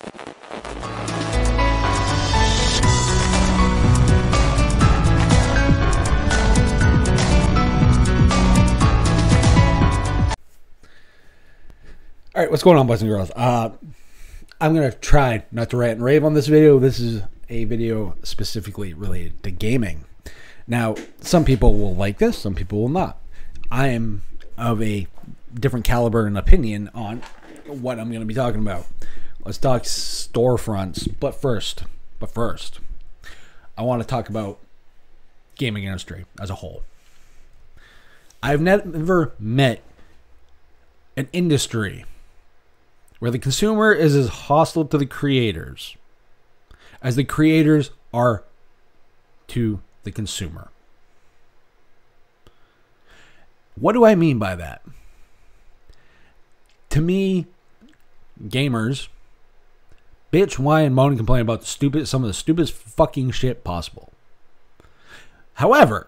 All right, what's going on, boys and girls? I'm going to try not to rant and rave on this video. This is a video specifically related to gaming. Now, some people will like this, some people will not. I am of a different caliber and opinion on what I'm going to be talking about. Let's talk storefronts. But first, I want to talk about gaming industry as a whole. I've never met an industry where the consumer is as hostile to the creators as the creators are to the consumer. What do I mean by that? To me, gamers bitch, whine, moan, and complain about some of the stupidest fucking shit possible. However,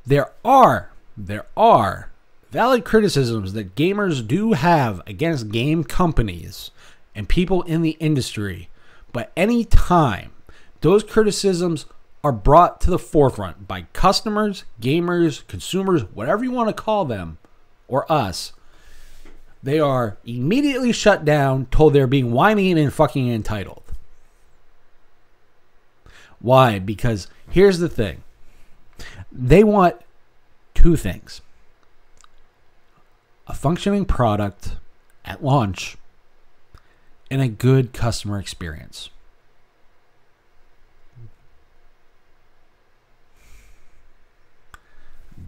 there are valid criticisms that gamers do have against game companies and people in the industry, but any time those criticisms are brought to the forefront by customers, gamers, consumers, whatever you want to call them, or us, they are immediately shut down, told they're being whiny and fucking entitled. Why? Because here's the thing. They want two things: a functioning product at launch and a good customer experience.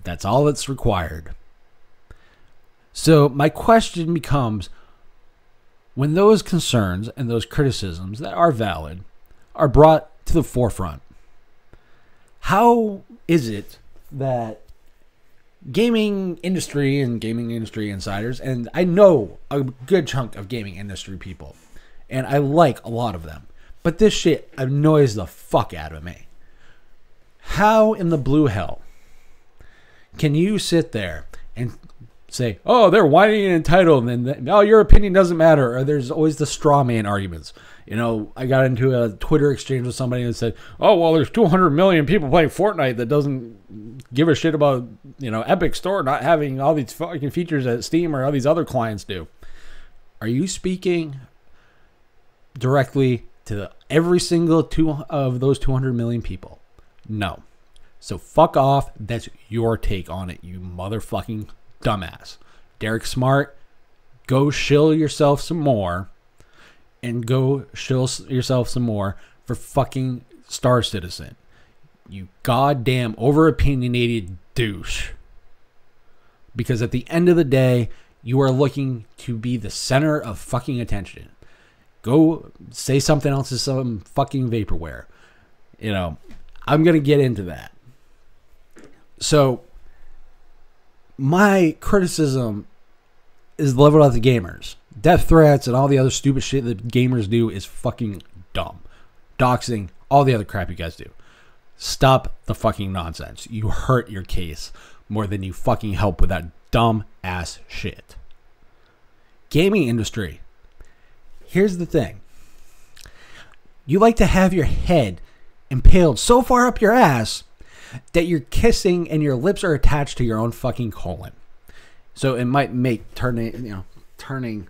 That's all that's required. So my question becomes, when those concerns and those criticisms that are valid are brought to the forefront, how is it that gaming industry and gaming industry insiders, and I know a good chunk of gaming industry people, and I like a lot of them, but this shit annoys the fuck out of me. How in the blue hell can you sit there and say, oh, they're whining and entitled, and then, oh, your opinion doesn't matter, or there's always the straw man arguments. You know, I got into a Twitter exchange with somebody and said, oh, well, there's 200 million people playing Fortnite that doesn't give a shit about, you know, Epic Store not having all these fucking features that Steam or all these other clients do. Are you speaking directly to every single of those 200 million people? No. So fuck off. That's your take on it, you motherfucking dumbass. Derek Smart, go shill yourself some more, and go shill yourself some more for fucking Star Citizen. You goddamn over-opinionated douche. Because at the end of the day, you are looking to be the center of fucking attention. Go say something else to some fucking vaporware. You know, I'm going to get into that. So, my criticism is leveled at the gamers. Death threats and all the other stupid shit that gamers do is fucking dumb. Doxing, all the other crap you guys do. Stop the fucking nonsense. You hurt your case more than you fucking help with that dumb ass shit. Gaming industry. Here's the thing. You like to have your head impaled so far up your ass that you're kissing and your lips are attached to your own fucking colon. So it might make turning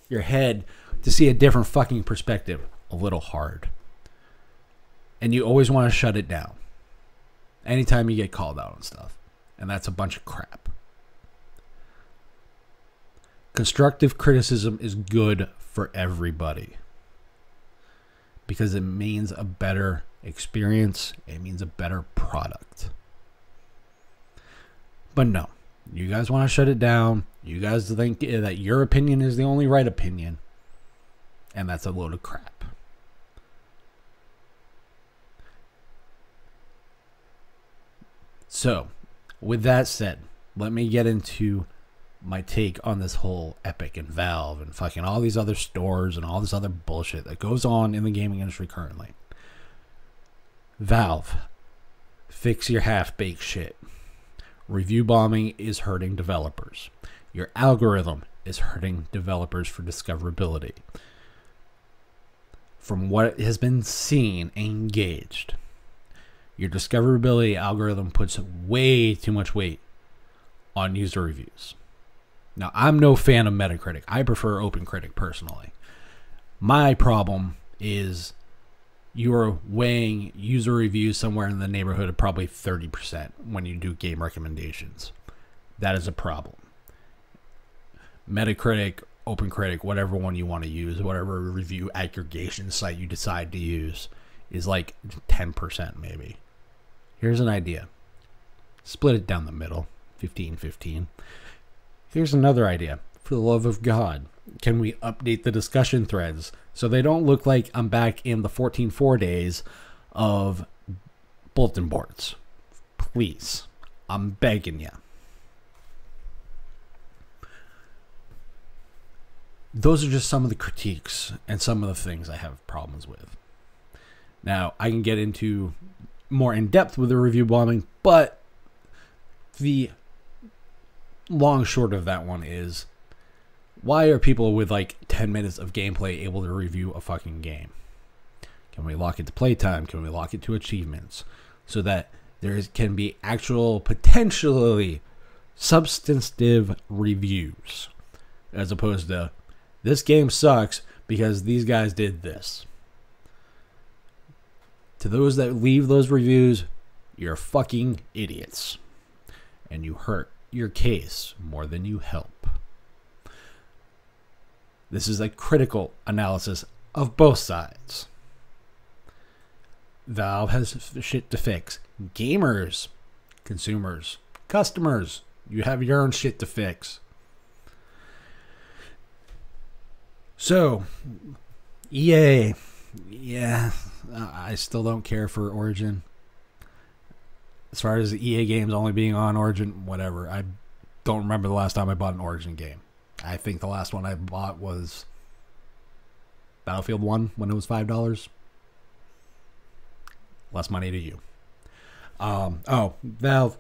your head to see a different fucking perspective a little hard. And you always want to shut it down anytime you get called out on stuff. And that's a bunch of crap. Constructive criticism is good for everybody, because it means a better experience. It means a better product. But no, you guys want to shut it down. You guys think that your opinion is the only right opinion, and that's a load of crap. So, with that said, let me get into my take on this whole Epic and Valve and fucking all these other stores and all this other bullshit that goes on in the gaming industry currently. Valve, fix your half-baked shit. Review bombing is hurting developers. Your algorithm is hurting developers for discoverability. from what has been seen and engaged, your discoverability algorithm puts way too much weight on user reviews. Now, I'm no fan of Metacritic. I prefer OpenCritic personally. My problem is you're weighing user reviews somewhere in the neighborhood of probably 30% when you do game recommendations. That is a problem. Metacritic, OpenCritic, whatever one you want to use, whatever review aggregation site you decide to use, is like 10% maybe. Here's an idea. Split it down the middle, 15-15. Here's another idea. For the love of God, can we update the discussion threads so they don't look like I'm back in the 14.4 days of bulletin boards? Please. I'm begging you. Those are just some of the critiques and some of the things I have problems with. Now, I can get into more in depth with the review bombing, but the long short of that one is, why are people with like 10 minutes of gameplay able to review a fucking game? Can we lock it to playtime? Can we lock it to achievements so that there can be actual potentially substantive reviews as opposed to this game sucks because these guys did this? To those that leave those reviews, you're fucking idiots. And you hurt your case more than you help. This is a critical analysis of both sides. Valve has shit to fix. Gamers, consumers, customers, you have your own shit to fix. So, EA, yeah, I still don't care for Origin. As far as the EA games only being on Origin, whatever. I don't remember the last time I bought an Origin game. I think the last one I bought was Battlefield 1 when it was $5. Less money to you. Valve,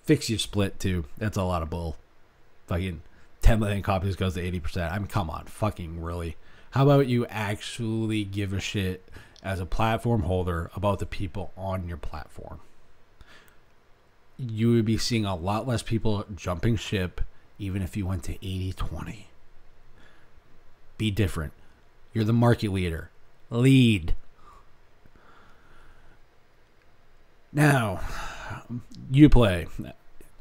fix your split too. That's a lot of bull. Fucking 10 million copies goes to 80%. I mean, come on. Fucking really. How about you actually give a shit as a platform holder about the people on your platform? You would be seeing a lot less people jumping ship even if you went to 80-20. Be different. You're the market leader. Lead. Now, you play,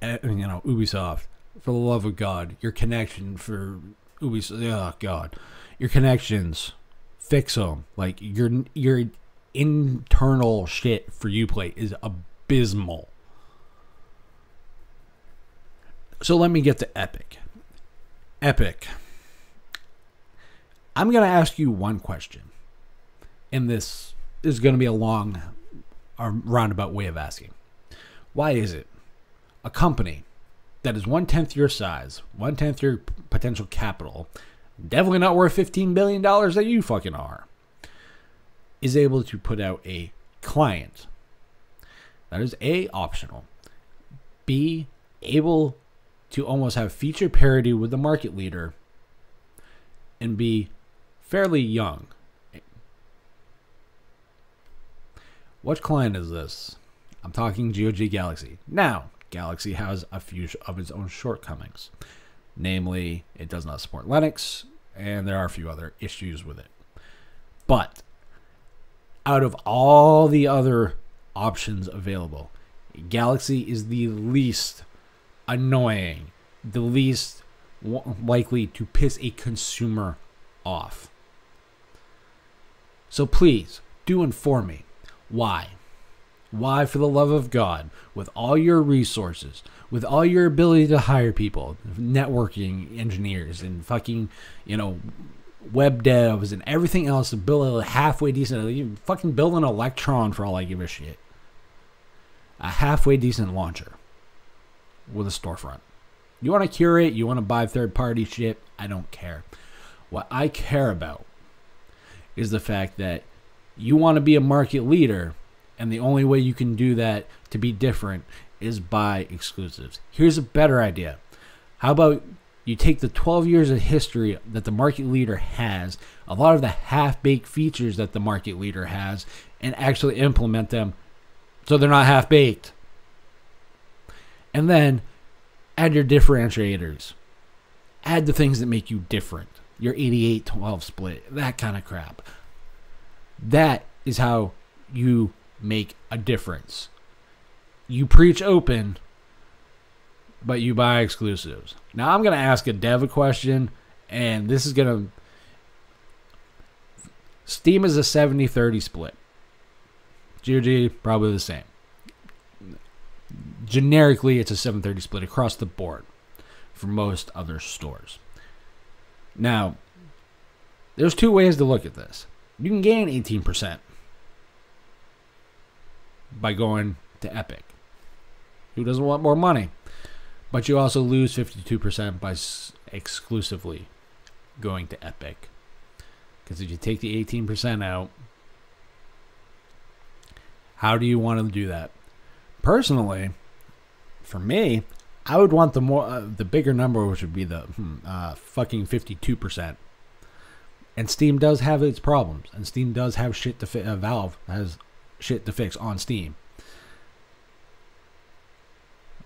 Ubisoft. For the love of God, your connection for Ubisoft. Oh God, your connections, fix them. Like your internal shit for Uplay is abysmal. So let me get to Epic. Epic. I'm going to ask you one question. And this is going to be a long, roundabout way of asking. Why is it a company that is 1/10 your size, 1/10 your potential capital, definitely not worth $15 billion that you fucking are, is able to put out a client that is A, optional, B, able to almost have feature parity with the market leader, and be fairly young? What client is this? I'm talking GOG Galaxy. Now, Galaxy has a few of its own shortcomings. Namely, it does not support Linux, and there are a few other issues with it. But out of all the other options available, Galaxy is the least annoying, the least likely to piss a consumer off. So please, do inform me. Why? Why, for the love of God, with all your resources, with all your ability to hire people, networking engineers, and fucking, web devs, and everything else to build a halfway decent, you fucking build an Electron for all I give a shit. A halfway decent launcher with a storefront. You want to curate, you want to buy third-party shit, I don't care. What I care about is the fact that you want to be a market leader, and the only way you can do that to be different is buy exclusives. Here's a better idea. How about You take the 12 years of history that the market leader has, a lot of the half-baked features that the market leader has, and actually implement them so they're not half-baked. And then add your differentiators. Add the things that make you different. Your 88-12 split, that kind of crap. That is how you make a difference. You preach open, but you buy exclusives. Now I'm going to ask a dev a question, and this is going to... Steam is a 70-30 split. GOG, probably the same. Generically, it's a 7-30 split across the board for most other stores. Now, there's two ways to look at this. You can gain 18% by going to Epic. Who doesn't want more money? But you also lose 52% by exclusively going to Epic. Because if you take the 18% out, how do you want to do that? Personally, for me, I would want the bigger number, which would be the fucking 52%. And Steam does have its problems, and Steam does have shit to fix. Valve has shit to fix on Steam.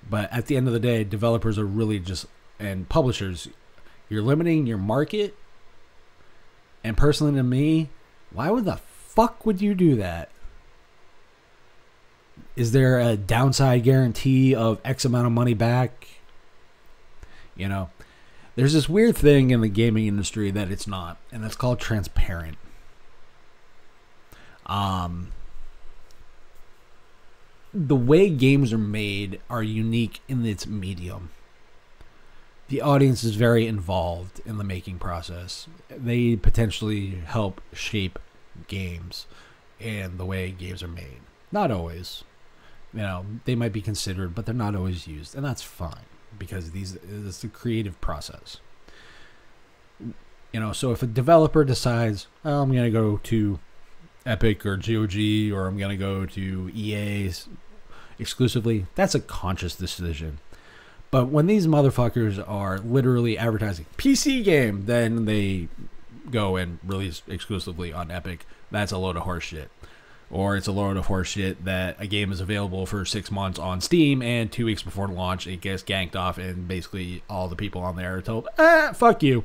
But at the end of the day, developers are really just, and publishers, you're limiting your market. And personally to me, why would the fuck would you do that? Is there a downside guarantee of X amount of money back? You know, there's this weird thing in the gaming industry that it's not, and that's called transparent. The way games are made are unique in its medium. The audience is very involved in the making process. They potentially help shape games and the way games are made. Not always. You know, they might be considered, but they're not always used, and that's fine because it's a creative process. You know, so if a developer decides, oh, I'm going to go to Epic or GOG, or I'm going to go to EA exclusively, that's a conscious decision. But when these motherfuckers are literally advertising PC game, then they go and release exclusively on Epic. That's a load of horse shit. Or it's a load of horse shit that a game is available for 6 months on Steam, and 2 weeks before launch it gets ganked off, and basically all the people on there are told, fuck you.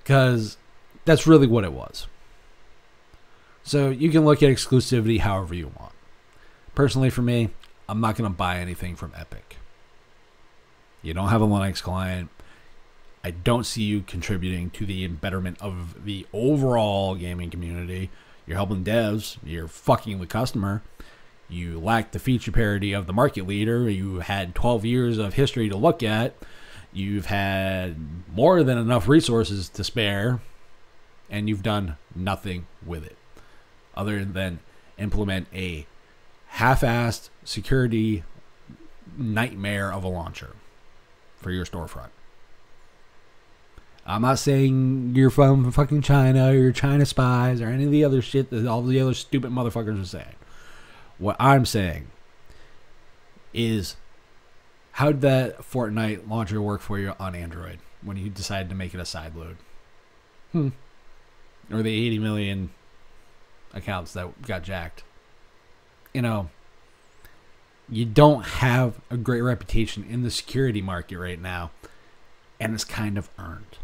Because that's really what it was. So you can look at exclusivity however you want. Personally, for me, I'm not going to buy anything from Epic. You don't have a Linux client. I don't see you contributing to the betterment of the overall gaming community. You're helping devs. You're fucking the customer. You lack the feature parity of the market leader. You had 12 years of history to look at. You've had more than enough resources to spare, and you've done nothing with it other than implement a half-assed security nightmare of a launcher for your storefront. I'm not saying you're from fucking China or you're China spies or any of the other shit that all the other stupid motherfuckers are saying. What I'm saying is, how did that Fortnite launcher work for you on Android when you decided to make it a side load? Or the 80 million accounts that got jacked. You know, you don't have a great reputation in the security market right now, and it's kind of earned.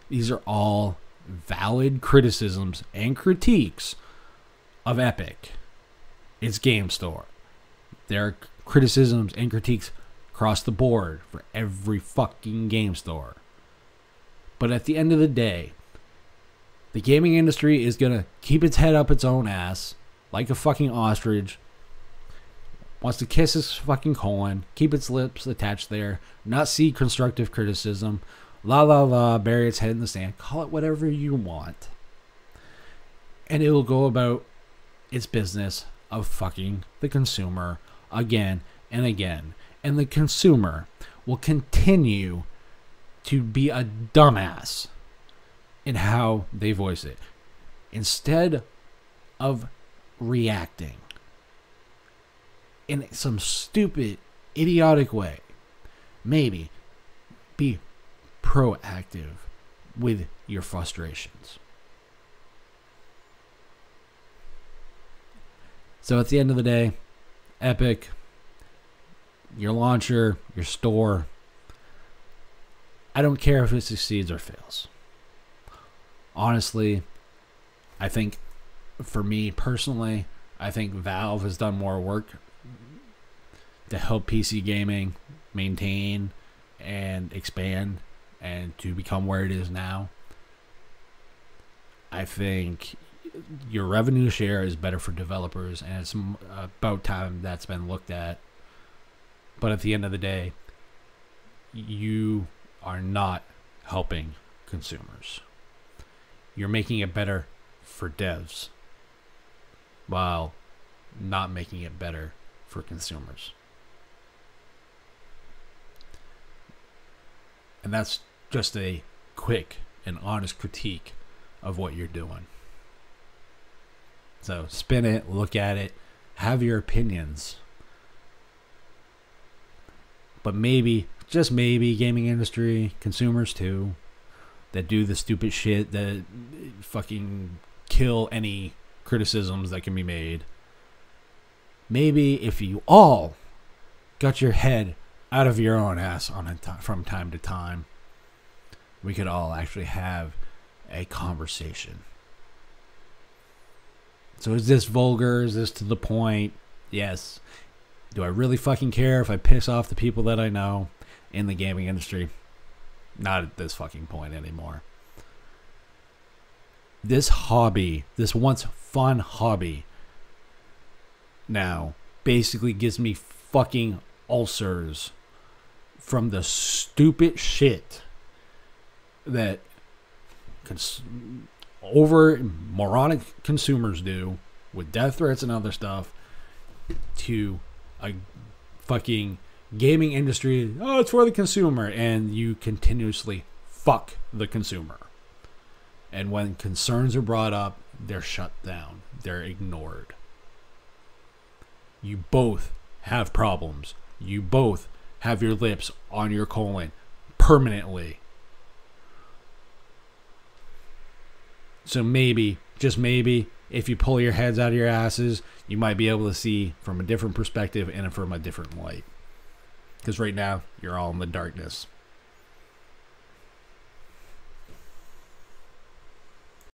These are all valid criticisms and critiques of Epic, its game store. There are criticisms and critiques across the board for every fucking game store. But at the end of the day, the gaming industry is going to keep its head up its own ass like a fucking ostrich. Wants to kiss its fucking colon, keep its lips attached there, not see constructive criticism, bury its head in the sand, call it whatever you want. And it will go about its business of fucking the consumer again and again. And the consumer will continue to be a dumbass in how they voice it. Instead of reacting in some stupid, idiotic way maybe be proactive with your frustrations. So at the end of the day, Epic, your launcher, your store, I don't care if it succeeds or fails. Honestly, I think for me personally, I think Valve has done more work to help PC gaming maintain and expand and to become where it is now. I think your revenue share is better for developers, and it's about time that's been looked at. But at the end of the day, you are not helping consumers. You're making it better for devs while not making it better for consumers. And that's just a quick and honest critique of what you're doing. So spin it, look at it, have your opinions. But maybe, just maybe, gaming industry, consumers too, that do the stupid shit that fucking kill any criticisms that can be made. Maybe if you all got your head out of your own ass from time to time, we could all actually have a conversation. So is this vulgar? Is this to the point? Yes. Do I really fucking care if I piss off the people that I know in the gaming industry? Not at this fucking point anymore. This hobby, this once fun hobby, now basically gives me fucking ulcers from the stupid shit that over moronic consumers do with death threats and other stuff to a fucking gaming industry. Oh, it's for the consumer, and you continuously fuck the consumer. And when concerns are brought up, they're shut down. They're ignored. You both have problems. You both have your lips on your colon permanently. So maybe, just maybe, if you pull your heads out of your asses, you might be able to see from a different perspective and from a different light. Because right now, you're all in the darkness.